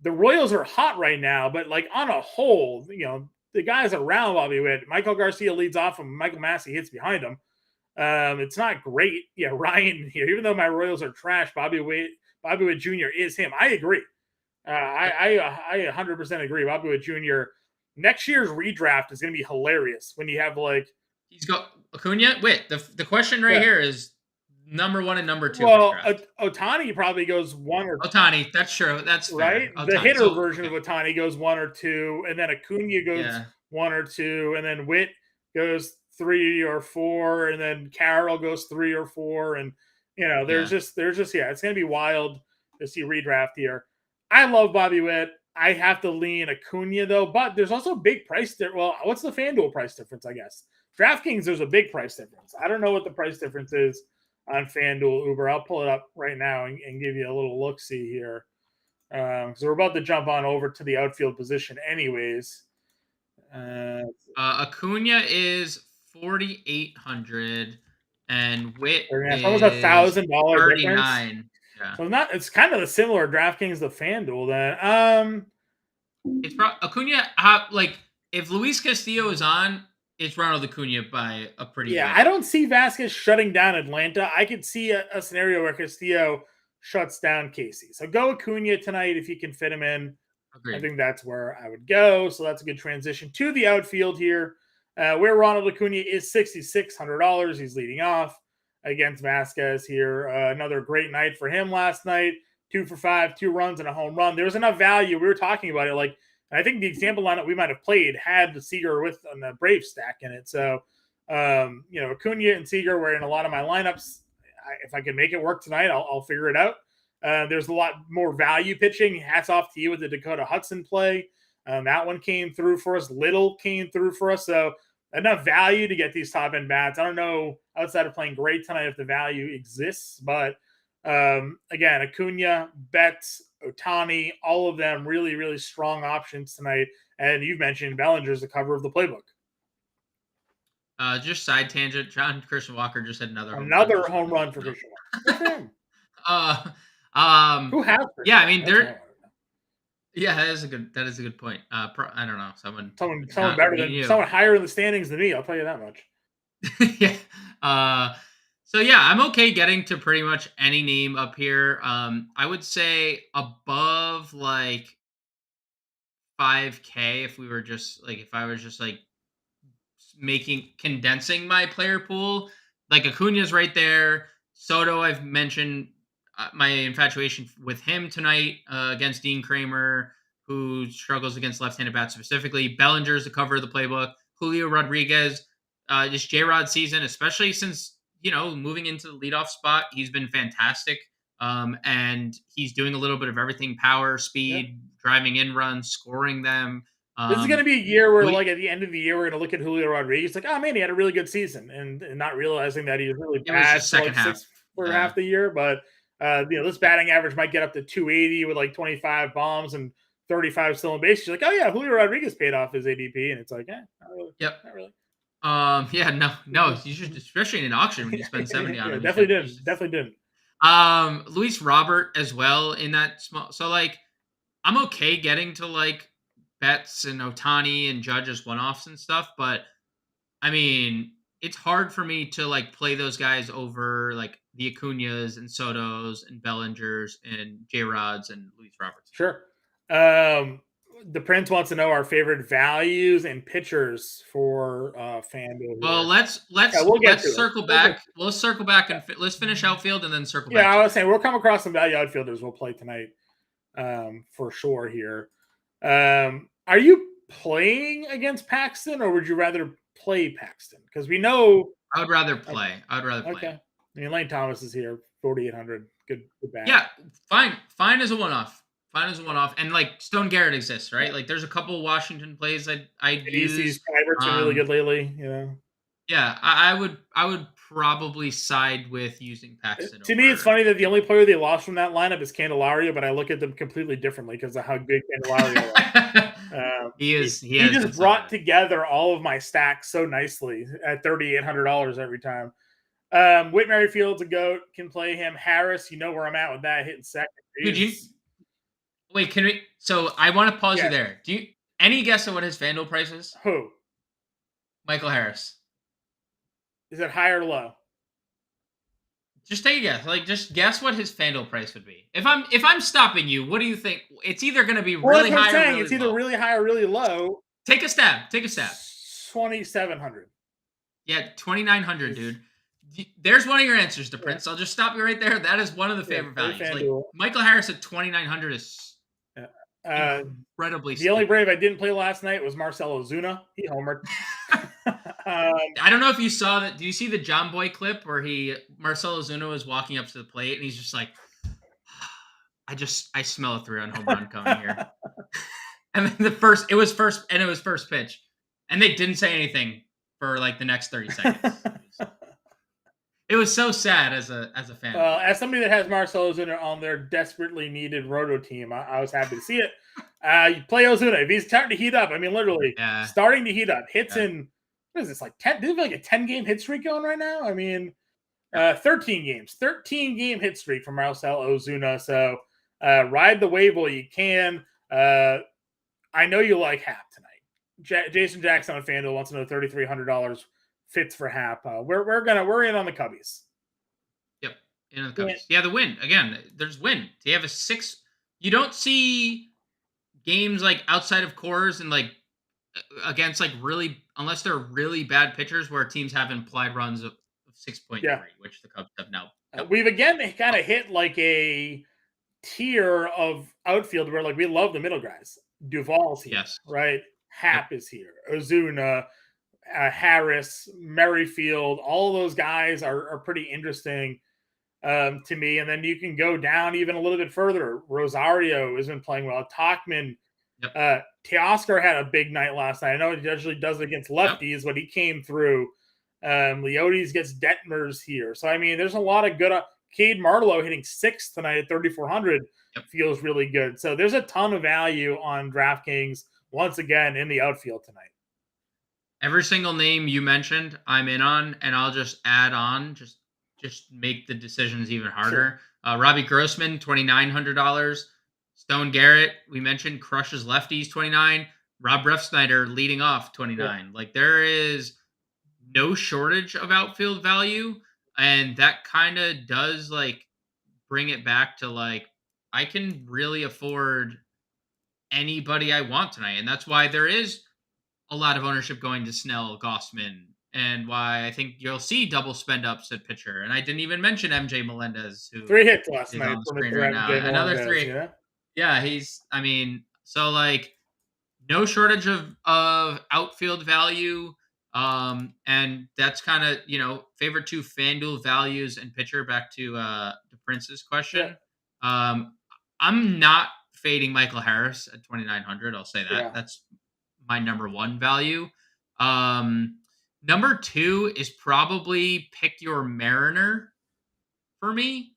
The Royals are hot right now, but like on a whole, the guys around Bobby Witt, Michael Garcia leads off him, Michael Massey hits behind him. It's not great. Yeah, Ryan here, even though my Royals are trash, Bobby Witt Jr. is him. I agree. I 100% agree. Bobby Witt Jr. Next year's redraft is going to be hilarious when you have like he's got Acuna. Wait, the question right here is number 1 and number 2. Well, Ohtani probably goes 1 or Ohtani. That's true. That's right. Fair. The hitter version of Ohtani goes 1 or 2, and then Acuna goes 1 or 2, and then Witt goes 3 or 4, and then Carroll goes 3 or 4, and there's just it's going to be wild to see redraft here. I love Bobby Witt. I have to lean Acuna though, but there's also a big price there. Well, what's the FanDuel price difference? I guess DraftKings there's a big price difference. I don't know what the price difference is on FanDuel Uber. I'll pull it up right now and give you a little look-see here. So we're about to jump on over to the outfield position anyways. Acuna is 4,800 and Witt is almost $1,000 $39. Yeah. So it's kind of a similar DraftKings to FanDuel then. It's Acuna, like if Luis Castillo is on, it's Ronald Acuna by a pretty big. I don't see Vasquez shutting down Atlanta. I could see a scenario where Castillo shuts down Casey. So go Acuna tonight if you can fit him in. Agreed. I think that's where I would go. So that's a good transition to the outfield here, where Ronald Acuna is $6,600. He's leading off against Vasquez here. Another great night for him last night. 2 for 5, 2 runs and a home run. There was enough value. We were talking about it. Like, I think the example lineup we might have played had the Seager with the Brave stack in it. So, Acuna and Seager were in a lot of my lineups. If I can make it work tonight, I'll figure it out. There's a lot more value pitching. Hats off to you with the Dakota Hudson play. That one came through for us. Little came through for us. So enough value to get these top end bats. I don't know outside of playing great tonight if the value exists, but again, Acuna, Betts, Ohtani, all of them really, really strong options tonight. And you've mentioned Bellinger's the cover of the playbook. Just side tangent. Christian Walker just had another home run for Christian Walker. Who has? Yeah, I mean there. Yeah, that is a good point. I don't know, someone better than someone higher in the standings than me. I'll tell you that much. Yeah. So yeah, I'm okay getting to pretty much any name up here. I would say above like 5K if I was just like condensing my player pool. Like Acuna's right there. Soto, I've mentioned my infatuation with him tonight against Dean Kramer, who struggles against left-handed bats specifically. Bellinger's the cover of the playbook. Julio Rodriguez, this J-Rod season, especially since moving into the leadoff spot, he's been fantastic. And he's doing a little bit of everything: power, speed, driving in runs, scoring them. This is going to be a year where, like, at the end of the year, we're going to look at Julio Rodriguez, like, oh man, he had a really good season, and not realizing that he was really bad for half the year. But this batting average might get up to 280 with like 25 bombs and 35 stolen bases. You're like, oh yeah, Julio Rodriguez paid off his ADP, and it's like, not really. Yep, not really. No, you should, especially in an auction when you spend 70 on him. Definitely didn't. Luis Robert as well in that small. So like, I'm okay getting to like Betts and Ohtani and Judge as one-offs and stuff, but I mean, it's hard for me to like play those guys over like the Acuñas and Sotos and Bellingers and J-Rods and Luis Roberts. Sure. The Prince wants to know our favorite values and pitchers for FanDuel. Well, let's circle back. Let's circle back and let's finish outfield and then circle back. Yeah, I was saying we'll come across some value outfielders we'll play tonight for sure here. Are you playing against Paxton, or would you rather play Paxton? Because we know I would rather play. Okay. I mean, Lane Thomas is here, 4,800. Good back. Yeah, fine as a one-off. And like Stone Garrett exists, right? Like there's a couple Washington plays I'd use. Kybert's been really good lately, Yeah, I would probably side with using Paxton. To me, it's funny that the only player they lost from that lineup is Candelario, but I look at them completely differently because of how good Candelario is. He just brought together all of my stacks so nicely at $3,800 every time. Whit Merrifield's a GOAT, can play him. Harris, you know where I'm at with that, hitting second. Wait, can we? So I want to pause you there. Do you any guess at what his FanDuel price is? Who? Michael Harris. Is it high or low? Just take a guess. Like, just guess what his FanDuel price would be. If I'm stopping you, what do you think? It's either going to be Well, really that's what I'm high or saying. really It's either low. really high or really low. Take a stab. Take a stab. 2,700. Yeah, 2,900, dude. There's one of your answers to Prince. I'll just stop you right there. That is one of the favorite values. Like Michael Harris at 2,900 is incredibly. The only Brave I didn't play last night was Marcell Ozuna. He homered. I don't know if you saw that. Do you see the John Boy clip where Marcell Ozuna was walking up to the plate and he's just like, I smell a 3-run home run coming here. And then it was first pitch, and they didn't say anything for like the next 30 seconds. It was so sad as a fan. Well, as somebody that has Marcell Ozuna on their desperately needed roto team, I was happy to see it. You play Ozuna if he's starting to heat up. I mean, literally starting to heat up. Hits in what is this like 10? This is like a 10-game hit streak going right now. I mean, 13 games, 13-game hit streak from Marcell Ozuna. So ride the wave while you can. I know you like Hap tonight. Jason Jackson on FanDuel wants to know $3,300 fits for Hap. We're in on the Cubbies. Yep, in on the Cubbies. Yeah, the win again. There's win. They have a 6. You don't see games like outside of cores and like against like really, unless they're really bad pitchers, where teams have implied runs of 6.3, which the Cubs have now. We've again kind of hit like a tier of outfield where like we love the middle guys. Duvall's here, right? Hap is here. Ozuna, Harris, Merrifield, all those guys are pretty interesting to me. And then you can go down even a little bit further. Rosario has been playing well. Tauchman, Teoscar had a big night last night. I know he usually does it against lefties, but he came through. Leotes gets Detmers here. So, I mean, there's a lot of good. Cade Marlowe hitting 6th tonight at 3,400 feels really good. So there's a ton of value on DraftKings once again in the outfield tonight. Every single name you mentioned, I'm in on, and I'll just add on, just make the decisions even harder. Sure. Robbie Grossman, $2,900. Stone Garrett, we mentioned, crushes lefties, 29. Rob Refsnyder leading off, 29. Like there is no shortage of outfield value, and that kind of does like bring it back to like I can really afford anybody I want tonight, and that's why there is a lot of ownership going to Snell, Gossman, and why I think you'll see double spend ups at pitcher. And I didn't even mention MJ Melendez, who 3 hits last night on the screen right now. Another 3. Yeah, so like no shortage of outfield value. And that's kind of, favorite 2 FanDuel values and pitcher back to Prince's question. I'm not fading Michael Harris at 2,900. I'll say that. That's my number 1 value. Number 2 is probably pick your Mariner for me.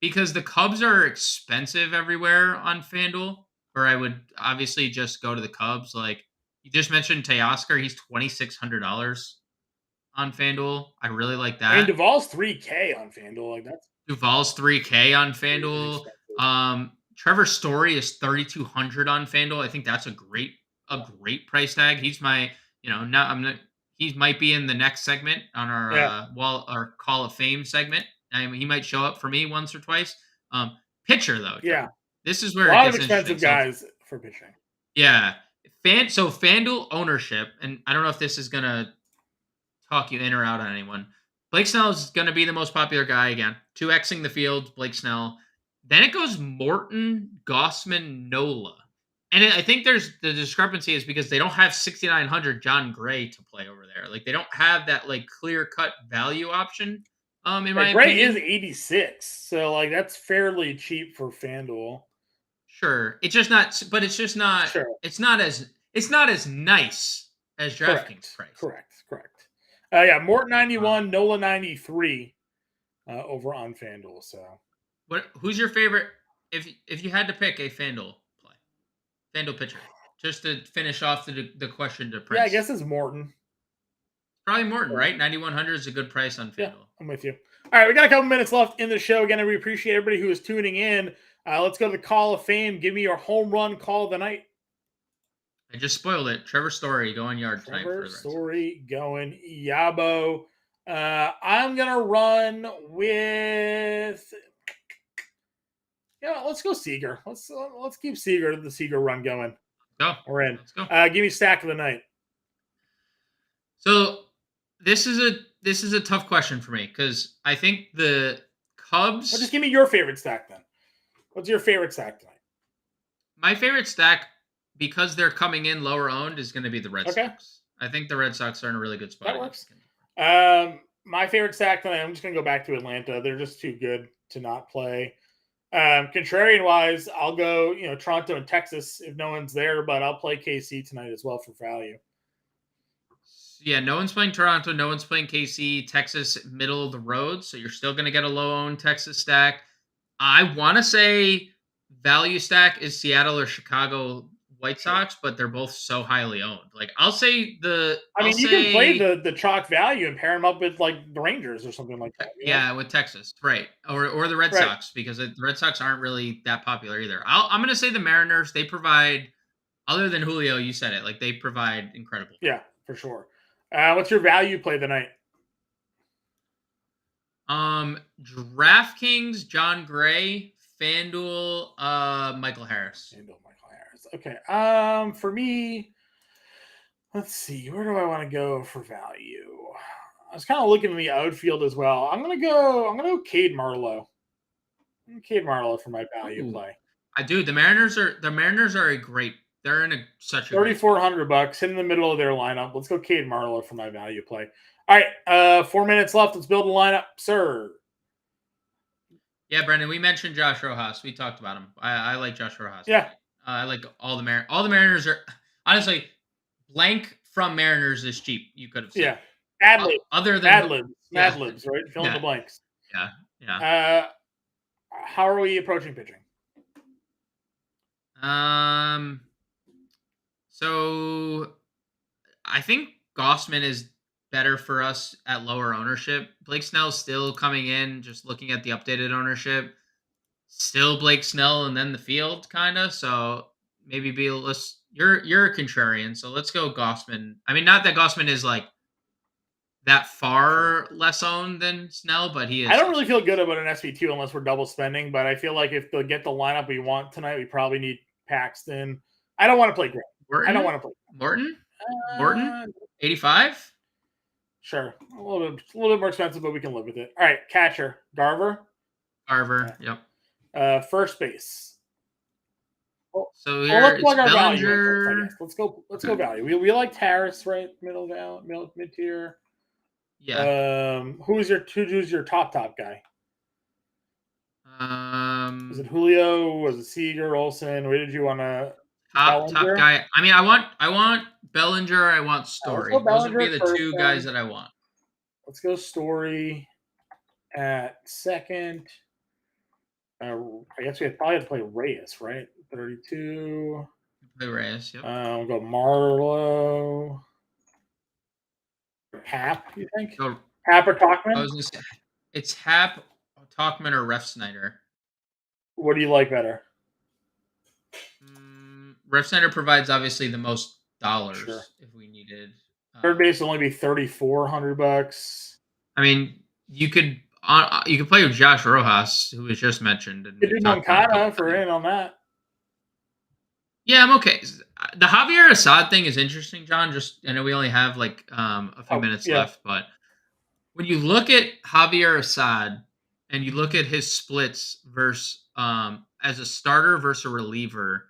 Because the Cubs are expensive everywhere on FanDuel, or I would obviously just go to the Cubs. Like you just mentioned Teoscar, he's $2,600 on FanDuel. I really like that. And Duvall's $3K on FanDuel. Like that's Duvall's $3K on FanDuel. Trevor Story is $3,200 on FanDuel. I think that's a great price tag. He's my, he might be in the next segment on our Call of Fame segment. He might show up for me once or twice. Pitcher though. This is where a lot of expensive guys for pitching. Yeah. So FanDuel ownership, and I don't know if this is going to talk you in or out on anyone. Blake Snell is going to be the most popular guy again. 2xing the field, Blake Snell. Then it goes Morton, Gossman, Nola. And I think the discrepancy is because they don't have 6,900 John Gray to play over there. Like they don't have that like clear-cut value option. In my Gray opinion. is 86, so like that's fairly cheap for FanDuel. Sure, it's just not. But it's just not. Sure. It's not as nice as DraftKings price. Correct. Morton 91, Nola 93, over on FanDuel. So, who's your favorite? If you had to pick a FanDuel pitcher, just to finish off the question to Prince. Yeah, I guess it's Morton. Probably Morton, right? 9,100 is a good price on FanDuel. Yeah, I'm with you. All right, we got a couple minutes left in the show. Again, we appreciate everybody who is tuning in. Let's go to the Call of Fame. Give me your home run call of the night. I just spoiled it. Trevor Story going yard tonight. Trevor Story going Yabo. I'm gonna run with. Yeah, let's go Seager. Let's keep the Seager run going. Go. We're in. Let's go. Give me stack of the night. So this is a tough question for me because I think the Cubs. Well, just give me your favorite stack then. What's your favorite stack tonight? My favorite stack, because they're coming in lower owned, is going to be the Red Sox. I think the Red Sox are in a really good spot. That works. My favorite stack tonight, I'm just going to go back to Atlanta. They're just too good to not play. Contrarian wise, I'll go, Toronto and Texas if no one's there, but I'll play KC tonight as well for value. Yeah, no one's playing Toronto, no one's playing KC. Texas, middle of the road, so you're still going to get a low-owned Texas stack. I want to say value stack is Seattle or Chicago White Sox, but they're both so highly owned. Like, I'll say you can play the chalk value and pair them up with like the Rangers or something like that. Yeah, with Texas, right? Or the Red Sox, because the Red Sox aren't really that popular either. I'm going to say the Mariners. They provide, other than Julio, you said it, like they provide incredible. Yeah, for sure. What's your value play tonight? DraftKings, John Gray, FanDuel, Michael Harris. Okay. For me, let's see. Where do I want to go for value? I was kind of looking in the outfield as well. I'm gonna go Cade Marlowe. Cade Marlowe for my value play. I do. The Mariners are a great. They're in such a $3,400 in the middle of their lineup. Let's go Cade Marlowe for my value play. All right, 4 minutes left. Let's build a lineup, sir. Yeah, Brendan, we mentioned Josh Rojas. We talked about him. I like Josh Rojas. Yeah. I like all the Mariners are honestly blank from Mariners is cheap. You could have said. Yeah. Ad-lib. Other than Mad libs, right? Fill in the blanks. Yeah. How are we approaching pitching? So I think Gossman is better for us at lower ownership. Blake Snell's still coming in, just looking at the updated ownership. Still Blake Snell and then the field, kind of. So maybe you're a contrarian, so let's go Gossman. I mean, not that Gossman is like that far less owned than Snell, but he is. I don't really feel good about an SV2 unless we're double spending, but I feel like if they'll get the lineup we want tonight, we probably need Paxton. I don't want to play Grant. I don't want to play Morton. 85. Sure, a little bit more expensive, but we can live with it. All right, catcher Garver. Yep. First base. So here let's plug our Bellinger. value. Let's go value. We like Harris, right? Mid tier. Yeah. Who's your top guy? Was it Julio? Was it Seager? Olsen? Where did you want to? Top guy. I mean, I want Bellinger. I want Story. Those would be the two guys that I want. Let's go Story at second. I guess we probably have to play Reyes, right? 32. Play Reyes. Yep. We'll go Marlowe. Hap, you think? Go Hap or Talkman? I was gonna say it's Hap, Talkman, or Refsnyder. What do you like better? Refsnyder provides obviously the most dollars if we needed. Third base will only be $3,400. I mean, you could play with Josh Rojas, who was just mentioned. And you could do Moncada for in on that. Yeah, I'm okay. The Javier Assad thing is interesting, John. I know we only have like a few minutes left, but when you look at Javier Assad and you look at his splits versus as a starter versus a reliever,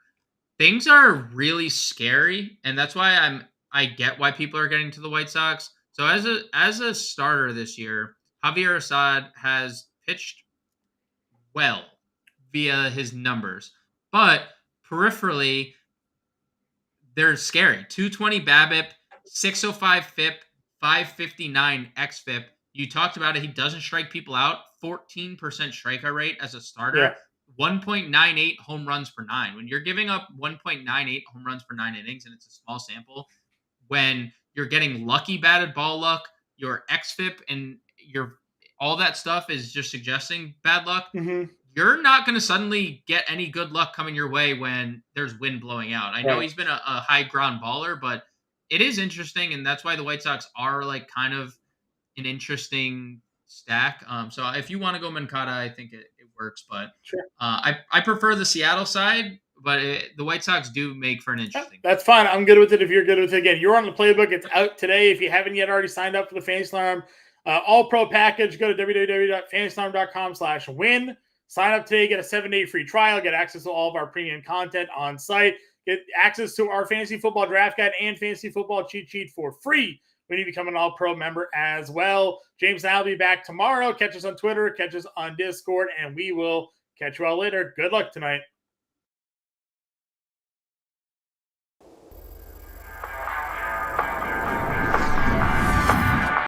things are really scary, and that's why I get why people are getting to the White Sox. So as a starter this year, Javier Assad has pitched well via his numbers, but peripherally, they're scary. 220 BABIP, 605 FIP, 559 xFIP. You talked about it. He doesn't strike people out. 14% strikeout rate as a starter. Yeah. 1.98 home runs per 9. When you're giving up 1.98 home runs per 9 innings, and it's a small sample, when you're getting lucky batted ball luck, your xFIP and your all that stuff is just suggesting bad luck. Mm-hmm. You're not going to suddenly get any good luck coming your way when there's wind blowing out. I know he's been a high ground baller, but it is interesting, and that's why the White Sox are like kind of an interesting stack. So if you want to go Mancada, I think it works. But Sure. I prefer the Seattle side, but the White Sox do make for an interesting. That's fine. I'm good with it if you're good with it. Again, you're on the playbook. It's out today. If you haven't yet already signed up for the Fantasy Alarm All-Pro package, go to www.fantasyalarm.com/win. Sign up today. Get a 7-day free trial. Get access to all of our premium content on site. Get access to our fantasy football draft guide and fantasy football cheat sheet for free when you become an All-Pro member as well. James and I will be back tomorrow. Catch us on Twitter. Catch us on Discord. And we will catch you all later. Good luck tonight.